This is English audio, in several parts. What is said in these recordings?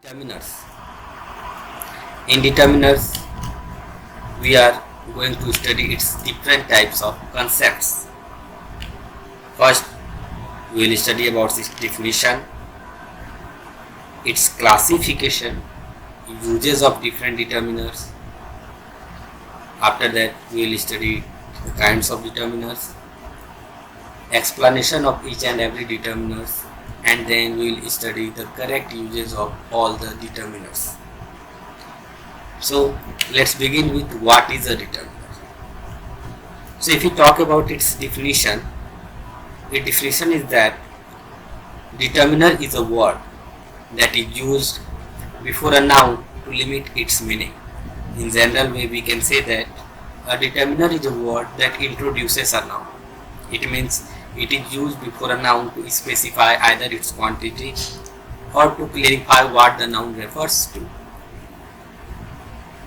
Determiners. In determiners, we are going to study its different types of concepts. First, we will study about its definition, its classification, uses of different determiners. After that, we will study the kinds of determiners, explanation of each and every determiners, and then we will study the correct uses of all the determiners. So let's begin with what is a determiner. So if we talk about its definition, the definition is that determiner is a word that is used before a noun to limit its meaning. In general way, we can say that a determiner is a word that introduces a noun. It means it is used before a noun to specify either its quantity or to clarify what the noun refers to.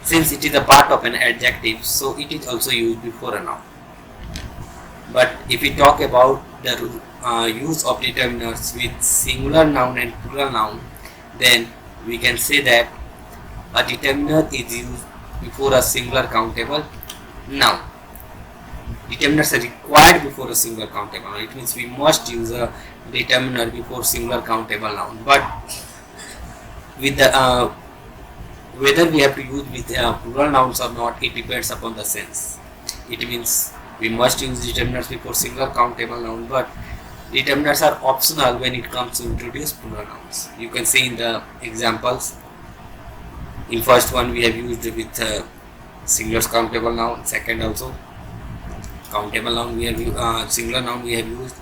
Since it is a part of an adjective, so it is also used before a noun. But if we talk about the use of determiners with singular noun and plural noun, then we can say that a determiner is used before a singular countable noun. Determiners are required before a singular countable noun. It means we must use a determiner before singular countable noun. But with the whether we have to use with plural nouns or not, it depends upon the sense. It means we must use determiners before singular countable noun, but determiners are optional when it comes to introduce plural nouns. You can see in the examples. In first one we have used with singular countable noun. Second also countable noun we have singular noun we have used.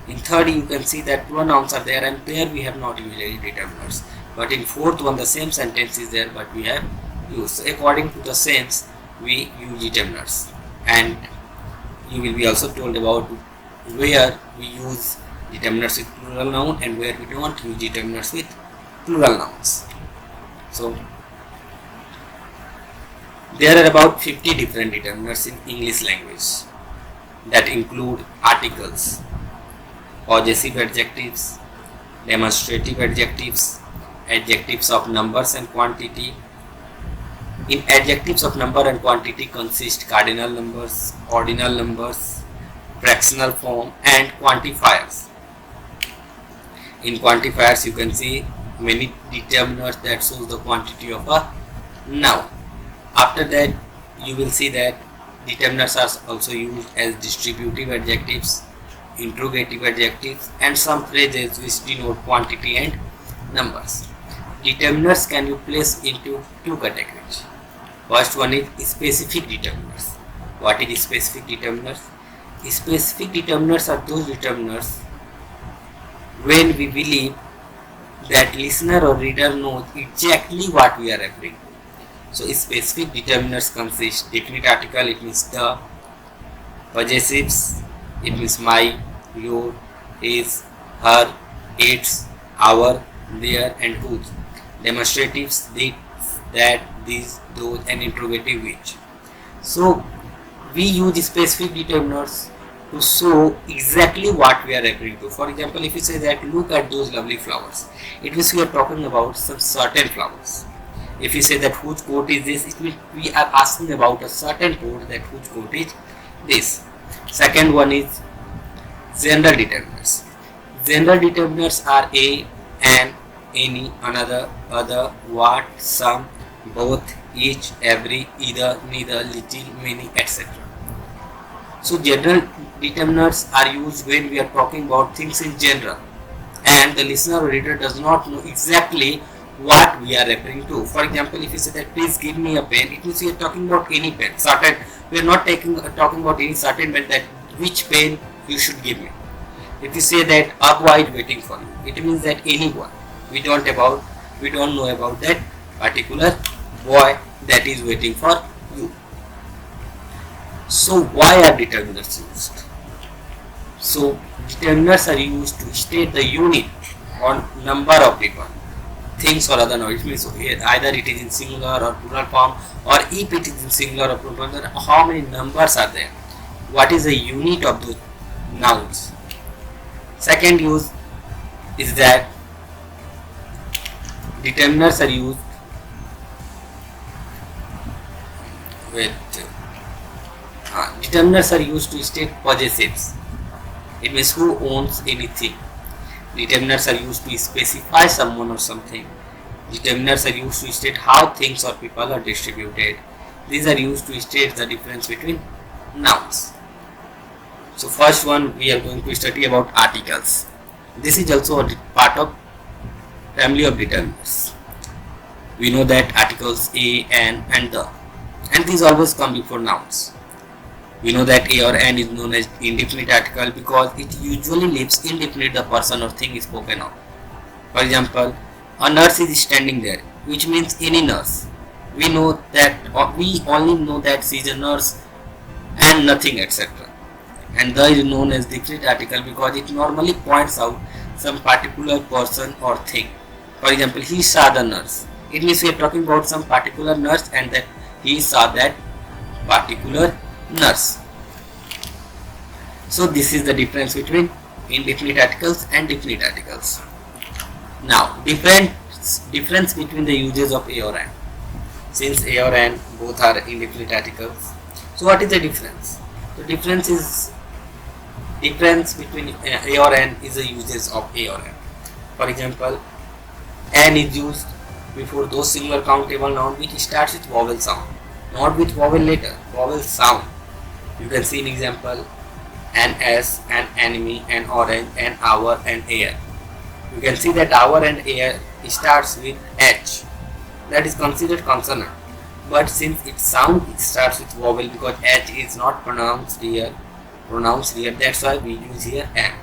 In third you can see that plural nouns are there, and there we have not used any determiners. But in fourth one the same sentence is there, but we have used. So according to the sense we use determiners, and you will be also told about where we use determiners with plural noun and where we don't use determiners with plural nouns. So there are about 50 different determiners in English language that include articles, possessive adjectives, demonstrative adjectives, adjectives of numbers and quantity. In adjectives of number and quantity consist cardinal numbers, ordinal numbers, fractional form, and quantifiers. In quantifiers you can see many determiners that shows the quantity of a noun. After that you will see that determiners are also used as distributive adjectives, interrogative adjectives, and some phrases which denote quantity and numbers. Determiners can be placed into two categories. First one is specific determiners. What is specific determiners? Specific determiners are those determiners when we believe that listener or reader knows exactly what we are referring to. So specific determiners consist definite article, it means the, possessives, it means my, your, his, her, its, our, their, and whose. Demonstratives, this, that, these, those, and interrogative which. So we use specific determiners to show exactly what we are referring to. For example, if you say that look at those lovely flowers, it means we are talking about some certain flowers. If you say that whose coat is this, it means we are asking about a certain coat, that whose coat is this. Second one is general determiners. General determiners are a, an, any, another, other, what, some, both, each, every, either, neither, little, many, etc. So general determiners are used when we are talking about things in general and the listener or reader does not know exactly what we are referring to. For example, if you say that please give me a pen, it means we are talking about any pen. Certain, we are not talking about any certain pen, that which pen you should give me. If you say that a boy is waiting for you, it means that any boy. We don't know about that particular boy that is waiting for you. So why are determiners used? So determiners are used to state the unit or number of people, things or other nouns. It means either it is in singular or plural form, or if it is in singular or plural form, then how many numbers are there? What is the unit of those nouns? Second use is that Determiners are used with determiners are used to state possessives. It means who owns anything. Determiners are used to specify someone or something. Determiners are used to state how things or people are distributed. These are used to state the difference between nouns. So first one, we are going to study about articles. This is also a part of family of determiners. We know that articles a, an and the, and these always come before nouns. We know that a or an is known as indefinite article because it usually leaves indefinite the person or thing is spoken of. For example, a nurse is standing there, which means any nurse. We know that, or we only know that she is a nurse and nothing, etc. And the is known as definite article because it normally points out some particular person or thing. For example, he saw the nurse. It means we are talking about some particular nurse and that he saw that particular nurse. So this is the difference between indefinite articles and definite articles. Now, difference between the uses of a or an. Since a or an both are indefinite articles, so what is the difference? The difference between a or an is the uses of a or an. For example, an is used before those singular countable noun which starts with vowel sound, not with vowel letter, vowel sound. You can see an example: an S, an enemy, an orange, an hour, an air. You can see that hour and air starts with H. That is considered consonant. But since its sound it starts with vowel because H is not pronounced here. That's why we use here an.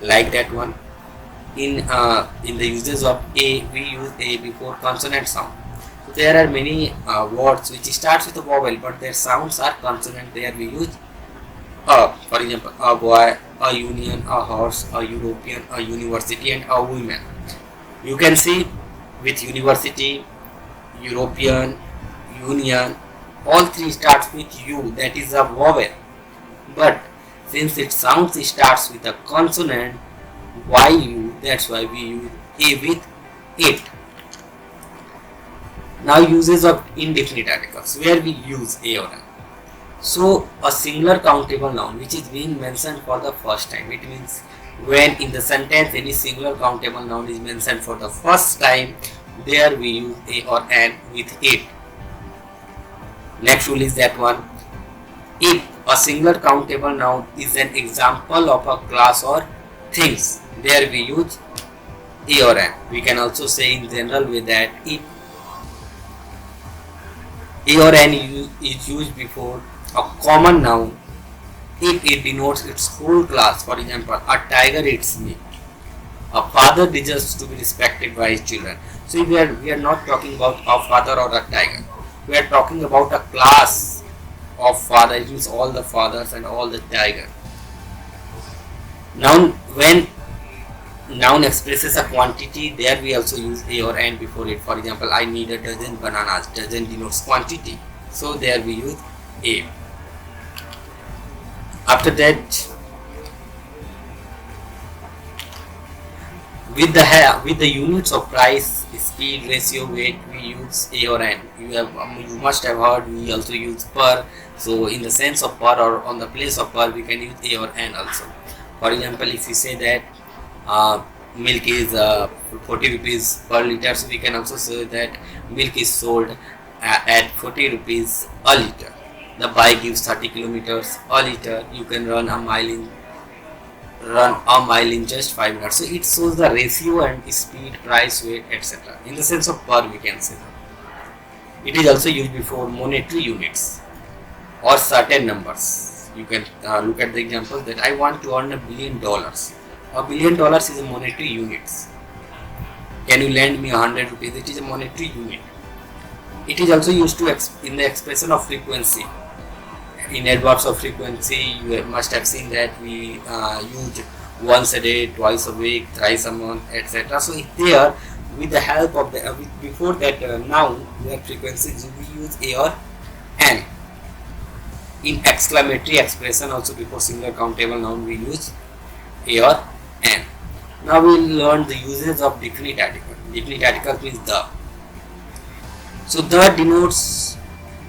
Like that one. In the uses of a, we use a before consonant sound. So there are many words which starts with a vowel but their sounds are consonant. There we use a. For example, a boy, a union, a horse, a European, a university, and a woman. You can see with university, European, union, all three starts with U, that is a vowel. But since its sound starts with a consonant, YU, that's why we use a with it. Now uses of indefinite articles, where we use a or an. So a singular countable noun which is being mentioned for the first time. It means when in the sentence any singular countable noun is mentioned for the first time, there we use a or an with it. Next rule is that one: if a singular countable noun is an example of a class or things, there we use a or an. We can also say in general way that if a or an is used before a common noun, if it denotes its whole class. For example, a tiger eats meat. A father deserves to be respected by his children. So we are not talking about a father or a tiger. We are talking about a class of father. It means all the fathers and all the tiger. Noun, when noun expresses a quantity, there we also use a or an before it. For example, I need a dozen bananas. Dozen denotes quantity, so there we use a. After that, with the units of price, speed, ratio, weight, we use a or an. You must have heard we also use per. So in the sense of per or on the place of per, we can use a or an also. For example, if you say that milk is 40 rupees per liter, so we can also say that milk is sold at 40 rupees a liter. The bike gives 30 kilometers a liter. You can run a mile in just 5 minutes. So it shows the ratio and speed, price, weight, etc. In the sense of per, we can say that. It is also used before monetary units or certain numbers. You can look at the example that I want to earn $1 billion. $1 billion is a monetary units. Can you lend me 100 rupees? It is a monetary unit. It is also used to in the expression of frequency. In adverbs of frequency, you must have seen that we use once a day, twice a week, thrice a month, etc. So there, with the help of the before that noun, where frequencies, we use a or an. In exclamatory expression, also before singular countable noun, we use a or an. Now we will learn the uses of definite article. Definite article means the. So the denotes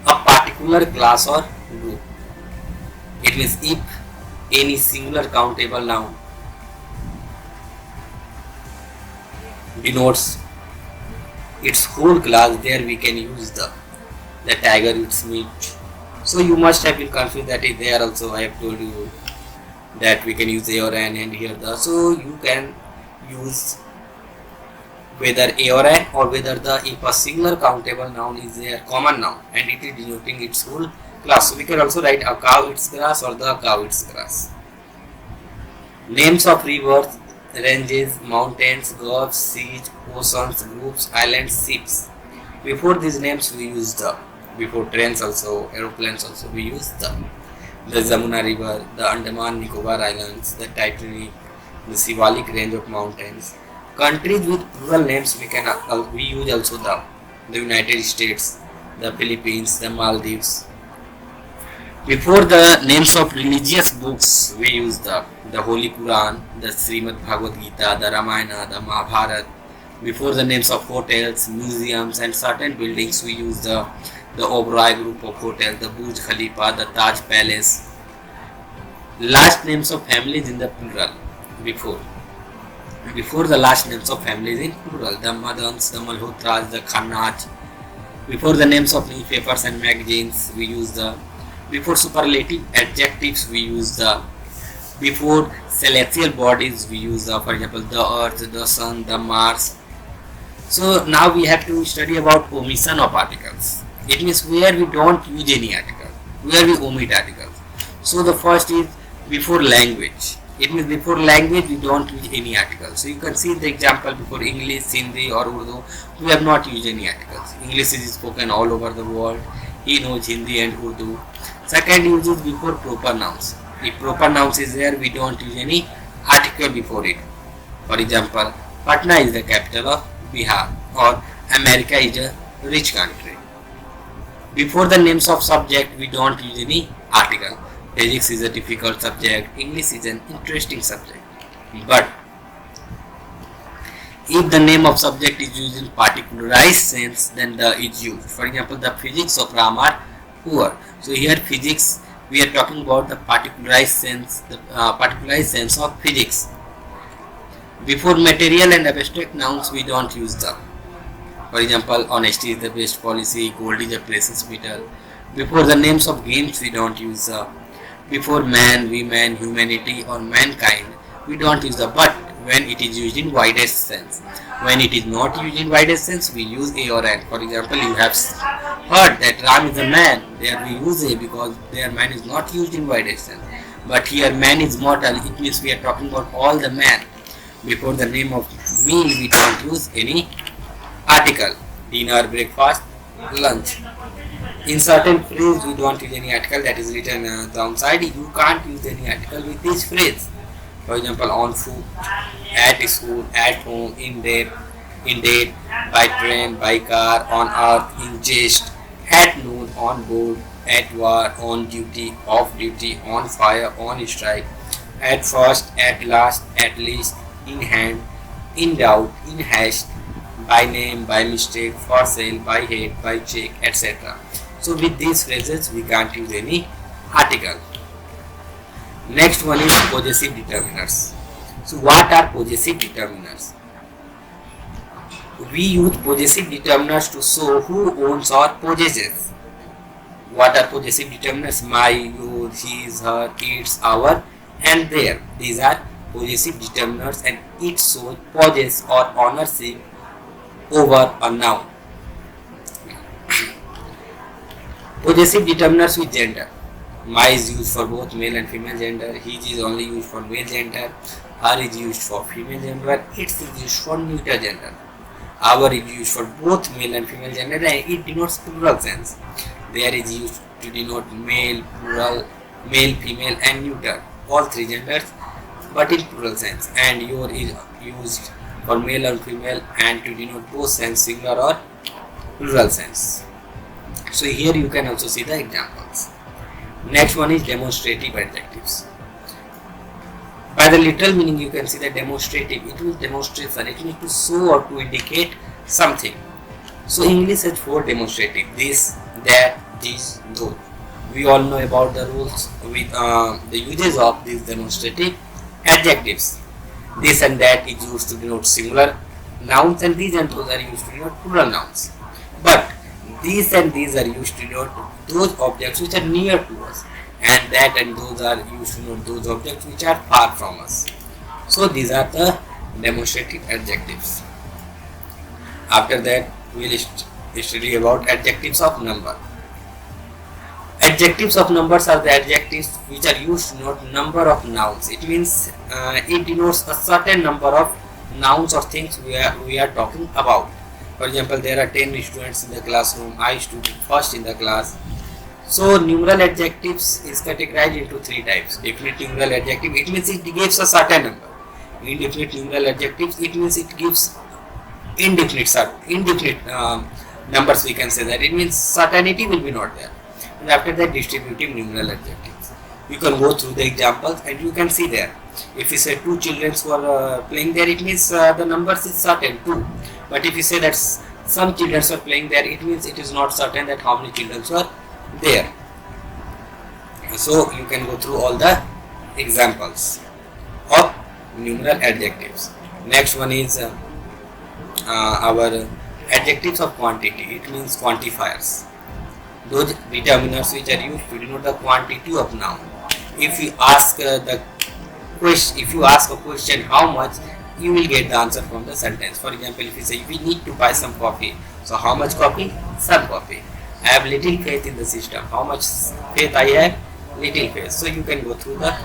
a particular class or group. It means if any singular countable noun denotes its whole class, there we can use the tiger its meat. So you must have been confused that is there also. I have told you that we can use a or an and here the. So you can use whether a or an or whether the if a singular countable noun is a common noun and it is denoting its whole class. So we can also write a cow its grass or the cow its grass. Names of rivers, ranges, mountains, gulfs, seas, oceans, groups, islands, ships. Before these names we use the. Before trains also, aeroplanes also we use the. The Jamuna River, the Andaman Nicobar Islands, the Titanic, the Shivalik range of mountains. Countries with plural names we use also the United States, the Philippines, the Maldives. Before the names of religious books we use the Holy Quran, the Srimad Bhagavad Gita, the Ramayana, the Mahabharata. Before the names of hotels, museums and certain buildings we use the Oberoi group of hotels, the Burj Khalifa, the Taj Palace. Last names of families in the plural. Before the last names of families in plural, the Madans, the Malhotras, the Khannaj. Before the names of newspapers and magazines we use the. Before superlative adjectives we use the. Before celestial bodies we use the, for example, the earth, the sun, the Mars. So now we have to study about omission of articles. It means where we don't use any article, where we omit articles. So the first is before language. It means before language we don't use any articles. So you can see the example before English, Hindi or Urdu, we have not used any articles. English is spoken all over the world. He knows Hindi and Urdu. Second uses before proper nouns. If proper nouns is there, we don't use any article before it. For example, Patna is the capital of Bihar or America is a rich country. Before the names of subject, we don't use any article. Physics is a difficult subject. English is an interesting subject. But if the name of subject is used in particularized sense, then the is used. For example, the physics of Ram are poor. So here physics, we are talking about the particularized sense, of physics. Before material and abstract nouns, we don't use them. For example, honesty is the best policy, gold is a precious metal. Before the names of games, we don't use the. Before man, women, humanity or mankind, we don't use the but when it is used in widest sense. When it is not used in widest sense, we use a or an. For example, you have heard that Ram is a man. There we use a because their man is not used in widest sense. But here man is mortal. It means we are talking about all the man. Before the name of meal, we don't use any article. Dinner, breakfast, lunch. In certain phrase, we don't use any article that is written downside. You can't use any article with this phrase. For example, on foot, at school, at home, in date, by train, by car, on earth, in jest, at noon, on board, at war, on duty, off duty, on fire, on strike, at first, at last, at least, in hand, in doubt, in haste, by name, by mistake, for sale, by head, by check, etc. So with these phrases we can't use any article. Next one is possessive determiners. So what are possessive determiners? We use possessive determiners to show who owns or possesses. What are possessive determiners? My, yours, his, her, its, our and their. These are possessive determiners and it shows possess or ownership over a noun. Possessive determiners with gender. My is used for both male and female gender. His is only used for male gender. Her is used for female gender. Its is used for neuter gender. Our is used for both male and female gender and it denotes plural sense. There is used to denote male, plural, male, female and neuter. All three genders but in plural sense. And your is used for male and female and to denote both sense, singular or plural sense. So here you can also see the examples. Next one is demonstrative adjectives. By As a literal meaning, you can see the demonstrative. It means demonstration. It means to show or to indicate something. So English has 4 demonstrative: this, that, these, those. We all know about the rules with the uses of these demonstrative adjectives. This and that is used to denote singular nouns, and these and those are used to denote plural nouns. But these and these are used to denote those objects which are near to us, and that and those are used to denote those objects which are far from us. So these are the demonstrative adjectives. After that, we will study about adjectives of number. Adjectives of numbers are the adjectives which are used to denote number of nouns. It means it denotes a certain number of nouns or things we are talking about. For example, there are 10 students in the classroom. I stood first in the class. So numeral adjectives is categorized into 3 types. Definite numeral adjective, it means it gives a certain number. Indefinite numeral adjectives, it means it gives indefinite numbers, we can say that. It means certainty will be not there. And after that, distributive numeral adjectives. You can go through the examples and you can see there. If you say 2 children were playing there, it means the numbers is certain 2. But if you say that some children were playing there, it means it is not certain that how many children were there. So you can go through all the examples of numeral adjectives. Next one is our adjectives of quantity. It means quantifiers. Those determiners which are used to denote the quantity of noun. If you ask a question how much, you will get the answer from the sentence. For example, if you say we need to buy some coffee, so how much coffee? Some coffee. I have little faith in the system. How much faith I have? Little faith. So you can go through the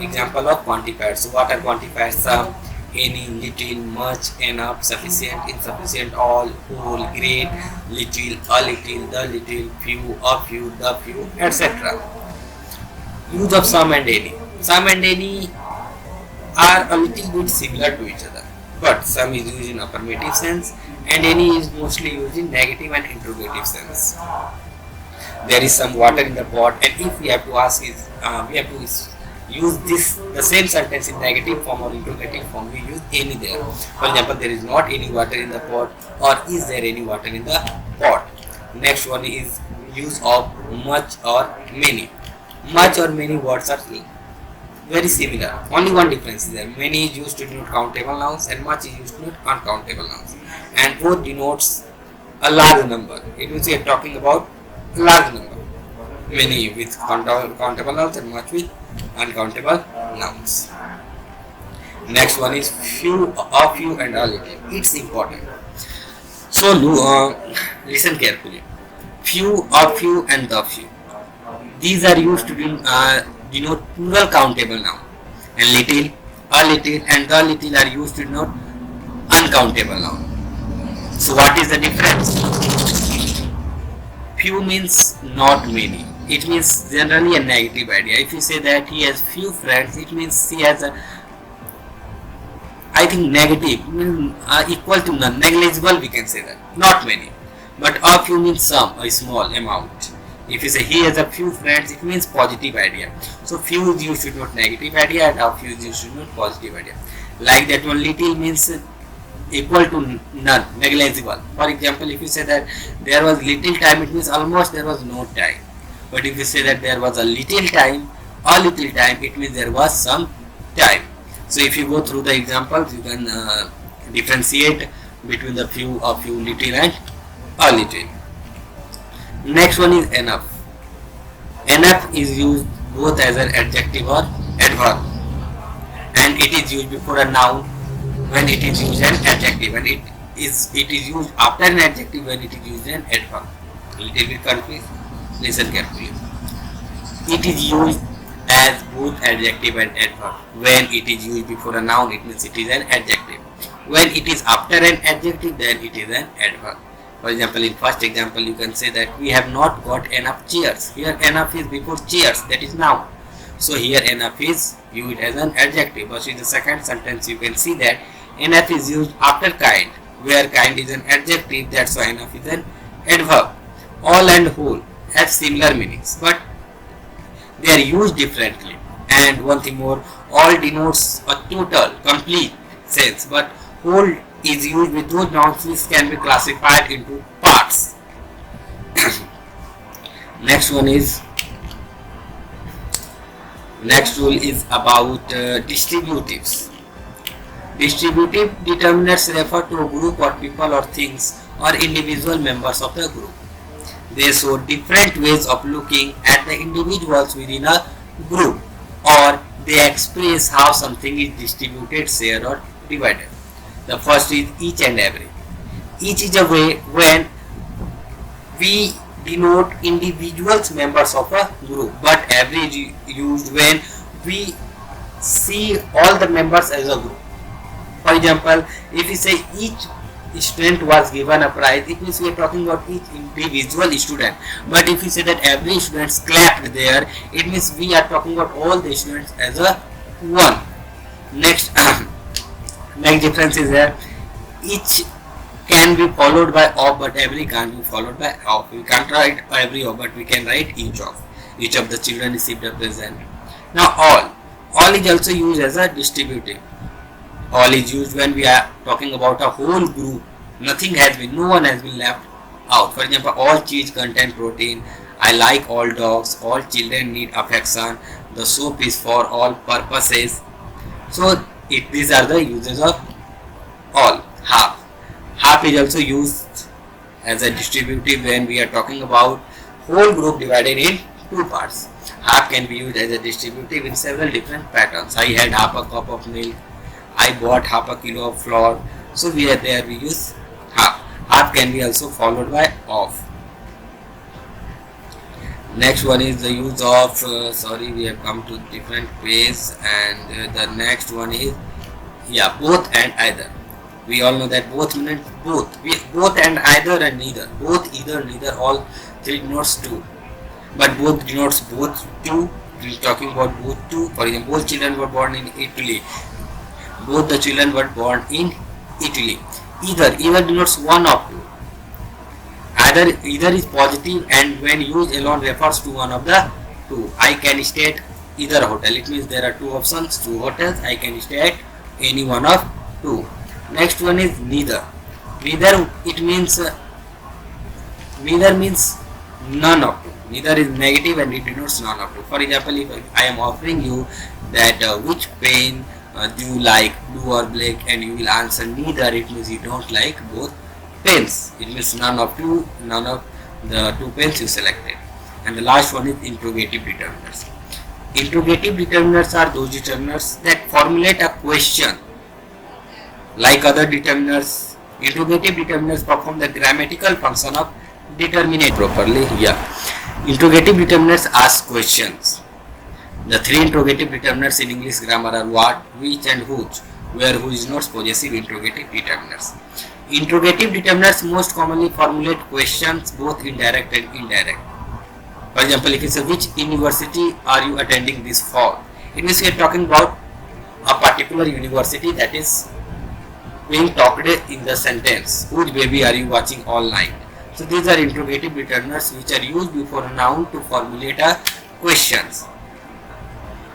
example of quantifiers. So what are quantifiers? Some, any, little, much, enough, sufficient, insufficient, all, whole, great, little, a little, the little, few, a few, the few, etc. Use of some and any. Some and any are a little bit similar to each other, but some is used in affirmative sense and any is mostly used in negative and interrogative sense. There is some water in the pot, and if we have to ask is we have to use the same sentence in negative form or interrogative form, we use any there. For example, there is not any water in the pot, or is there any water in the pot. Next one is use of much or many. Much or many words are very similar. Only one difference is there. Many is used to denote countable nouns and much is used to denote uncountable nouns. And both denotes a large number. It means we are talking about a large number. Many with countable nouns and much with uncountable nouns. Next one is few, a few and a little. It's important. So listen carefully. Few, a few and the few. These are used to denote plural countable noun, and little, a little and the little are used to denote uncountable noun. So what is the difference? Few means not many. It means generally a negative idea. If you say that he has few friends, it means he has negative, equal to none, negligible, we can say that, not many. But a few means some, a small amount. If you say he has a few friends, it means positive idea. So few is used to denote negative idea and a few is used to denote positive idea. Like that one, little means equal to none, negligible. For example, if you say that there was little time, it means almost there was no time. But if you say that there was a little time, it means there was some time. So if you go through the examples, you can differentiate between the few, a few, little and a little. Next one is enough. Enough is used both as an adjective or adverb, and it is used before a noun when it is used as an adjective, and it is used after an adjective when it is used as an adverb. A little bit confused? Listen carefully. It is used as both adjective and adverb. When it is used before a noun, it means it is an adjective. When it is after an adjective, then it is an adverb. For example, in first example, you can say that we have not got enough chairs. Here enough is before chairs, that is noun. So here enough is used as an adjective. But in the second sentence, you can see that enough is used after kind, where kind is an adjective, that's why enough is an adverb. All and whole have similar meanings, but they are used differently. And one thing more, all denotes a total, complete sense, but whole is used with those nouns which can be classified into parts. Next one is, next rule is about distributives. Distributive determinants refer to a group or people or things or individual members of the group. They show different ways of looking at the individuals within a group, or they express how something is distributed, shared or divided. The first is each and every. Each is a way when we denote individuals members of a group, but every is used when we see all the members as a group. For example, if we say each student was given a prize, it means we are talking about each individual student. But if we say that every student clapped there, it means we are talking about all the students as a one. Next, next difference is there. Each can be followed by of, but every can't be followed by of. We can't write every of, but we can write each of. Each of the children received a present. Now all is also used as a distributive. All is used when we are talking about a whole group. No one has been left out. For example, all cheese contain protein. I like all dogs. All children need affection. The soap is for all purposes. So these are the uses of all. Half. Half is also used as a distributive when we are talking about whole group divided in two parts. Half can be used as a distributive in several different patterns. I had half a cup of milk. I bought half a kilo of flour. So we use half. Half can be also followed by of. Next one is the use of, we have come to different page, and the next one is, both and either. We all know that both means both. Both and either and neither. Both, either, neither, all three denotes two. But both denotes both two. We are talking about both two. For example, both children were born in Italy. Both the children were born in Italy. Either denotes one of two. Either is positive and when used alone refers to one of the two. I can stay at either hotel. It means there are two options, two hotels. I can stay at any one of two. Next one is neither. Neither means none of two. Neither is negative and it denotes none of two. For example, if I am offering you that which pen do you like, blue or black, and you will answer neither, it means you don't like both pens. It means none of the two pens you selected. And the last one is interrogative determinants. Interrogative determinants are those determinants that formulate a question. Like other determinants, interrogative determinants perform the grammatical function of determinate properly. Interrogative determinants ask questions. The three interrogative determinants in English grammar are what, which and whose, where who is not possessive interrogative determinants. Interrogative determinants most commonly formulate questions, both indirect and indirect. For example, if you say which university are you attending this for, it means we are talking about a particular university that is being talked in the sentence. Which baby are you watching all night? So these are interrogative determinants which are used before a noun to formulate a questions.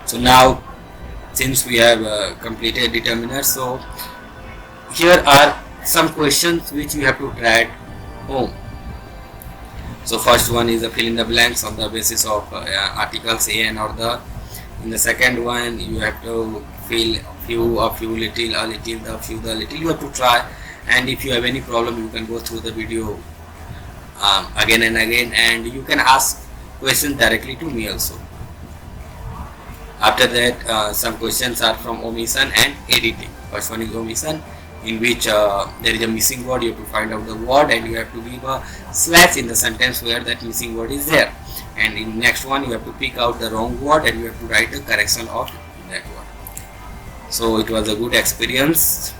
So now, since we have completed determinants, so here are some questions which you have to try at home. So first one is fill in the blanks on the basis of articles a and or the. In the second one, you have to fill a few, little, a little, the few, the little. You have to try, and if you have any problem, you can go through the video again and again, and you can ask questions directly to me also. After that, some questions are from omission and editing. First one is omission, in which there is a missing word. You have to find out the word and you have to give a slash in the sentence where that missing word is there. And in next one, you have to pick out the wrong word and you have to write a correction of that word. So it was a good experience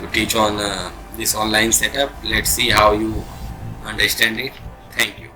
to teach on this online setup. Let's see how you understand it. Thank you.